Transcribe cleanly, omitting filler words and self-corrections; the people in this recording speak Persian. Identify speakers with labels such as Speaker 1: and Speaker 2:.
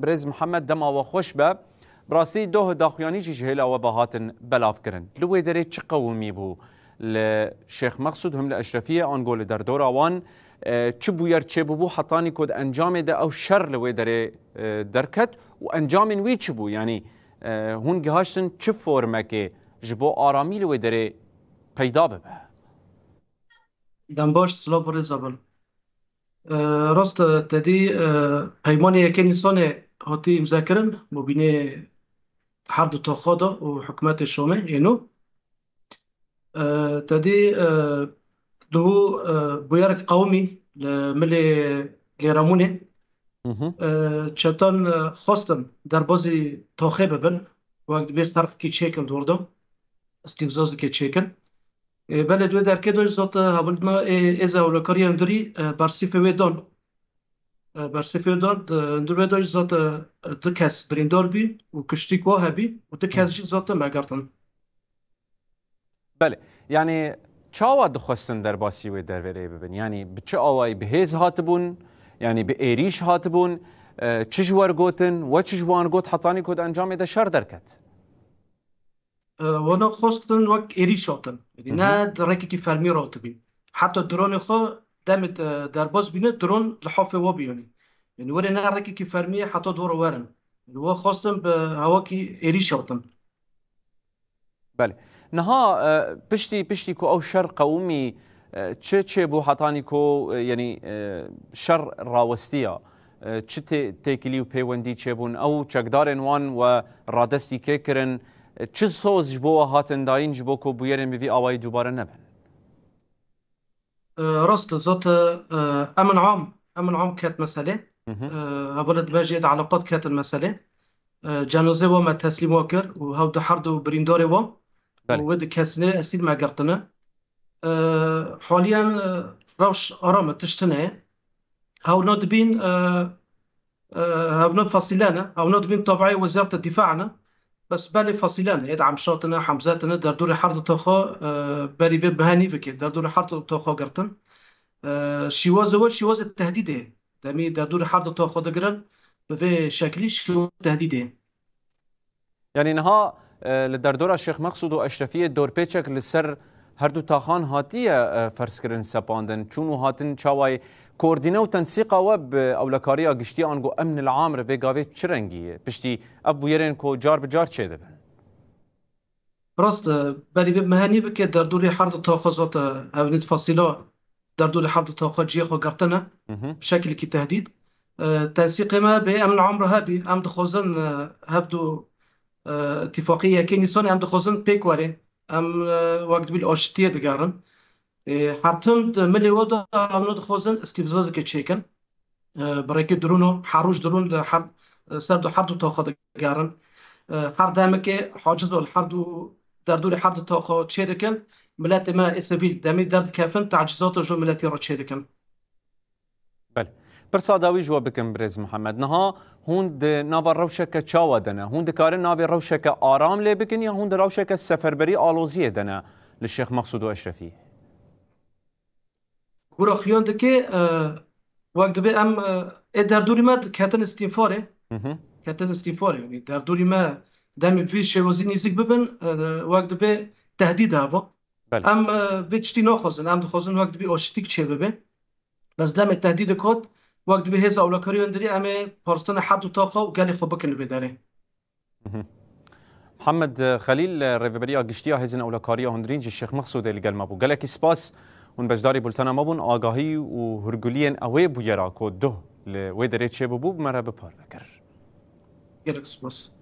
Speaker 1: برز محمد دما و خوش به براستی دو داخیانی جهلا و بهاتن بلاف کرن لو دره چه قومی بو لشیخ مقصود هم لاشرفیه آن گل در دور آوان چه بویر چه بو حطانی کد انجام ده او شر لو دره درکت و انجام وی چه بو یعنی هون گهاشتن چه فرمه که جبو آرامی لو دره پیدا ببه
Speaker 2: دنباش سلاف رزابل راست تدی پیمانی یکی نیسان هاتی امضا کردن مبینه هر دو تا خدا و حکومت شامه اینو تدی دو بویرک قومی ملی لیرامونه چتان خواستم در بازی تاخه ببن وقت بیر طرف کی چیکن دوردم استفزاز کی چیکن بله دو در که دوی زات هولد ما از اولکاری اندری برسیف ویدان برسیف ویدان اندر دوی زات دکس بریندار بی و کشتی کو هبی و دکس جی زات مگرتن
Speaker 1: بله یعنی چه آوا دخواستن در باسی و در وری ببین یعنی به چه آوایی به هیز هاتبون یعنی به ایریش هاتبون چه جوار گوتن و چه جوان گوت حطانی کد انجام ده شر درکت
Speaker 2: وانا خواستن وقت ایریش هاتن یعنی نه درکی که فرمی رات بین حتی درون خو دمت در باز بینه درون لحاف و بیانی یعنی ولی نه رکی که فرمی حتی دور ورن و خواستم به هوا که ایریش هاتن
Speaker 1: بله نها پشتی کو او شر قومی چه بو حطانی کو یعنی شر راوستیا چه تکلی و پیوندی چه بون او چقدارن وان و رادستی که کرن چه سوز جبو هاتن داین جبو کو بویرن بی آوای دوباره نبن
Speaker 2: راست ذات امن عام كانت مسألة هبلد ماجد علاقات كانت المسألة جنازة وما تسليم وكر وهو ده حرد وبريندوري ود كاسنة أسيد ما قرتنا حاليا روش أرامة تشتنه هاو نود بين هاو نود فصيلانة هاو نود بين طبيعي وزارة الدفاعنا بس بالي فصيلانة يدعم شاطنا حمزاتنا در دور حرد تاخا بالي في بهاني فكي در دور حرد تاخا قرتن شواز التهديد دمي در دور حرد تاخا دقرن في شكلي شواز التهديد
Speaker 1: يعني نها در دور الشيخ مقصود و اشرفیه دور پیچک لسر هر دو تاخان هاتیه فرض کردن سپاندن چونو هاتن چاوای کوردینه و تنسیقا و به اولکاریا گشتی آنگو امن العام رو بگاوه چه رنگیه پشتی اب بویرین کو جار بجار چه دبن
Speaker 2: راست بلی به مهنی بکه در دور حرد تاخازات اونید فاصله در دور حرد تاخا جیخ و گرتنه بشکلی که تهدید تنسیق ما به امن العام رو هبی ام دخوزن هبدو اتفاقیه که نیسان هم دخوزن پیک واره ام وقت بیل آشتیه دگرن حتم ملی ودا هم دخوزن استفزاز که چیکن برای که درونو حروج درون سر دو حرد تاخا دگرن هر دمه که حاجز الحرد در دور حرد تاخا چه دکن ملت ما اسویل دمی درد کفن تعجیزات جو ملتی را چه دکن
Speaker 1: بله برصاداوی جواب بکن برز محمد نها هوند ناو روشک چاوا دنه هوند کار ناو روشک آرام لی بکن یا هوند روشک سفربری آلوزیه دنه للشيخ مقصود و اشرفی
Speaker 2: گورا خیان دکه وقت به ام در دوری ما کتن استنفاره یعنی در دوری ما دم فی شوازی نیزیک ببن وقت به تهدید هوا ام ویچتی نخوزن ام دخوزن وقت به آشتیک چه ببه بس دم تهدید کد وقت به هز اولکاری اندری امه پارستان حد و تاقا و گلی خوب بکنه بداره
Speaker 1: محمد خلیل ریوبریا گشتیا هزن اولکاری هندرین الشيخ مقصود اللي قال ما بو قالك سپاس ون بجداري بولتنا ما بون آگاهی و هرگولین اوی بو یرا کو دو لوی دره چه بو مرا بپار بکر
Speaker 2: گلک سپاس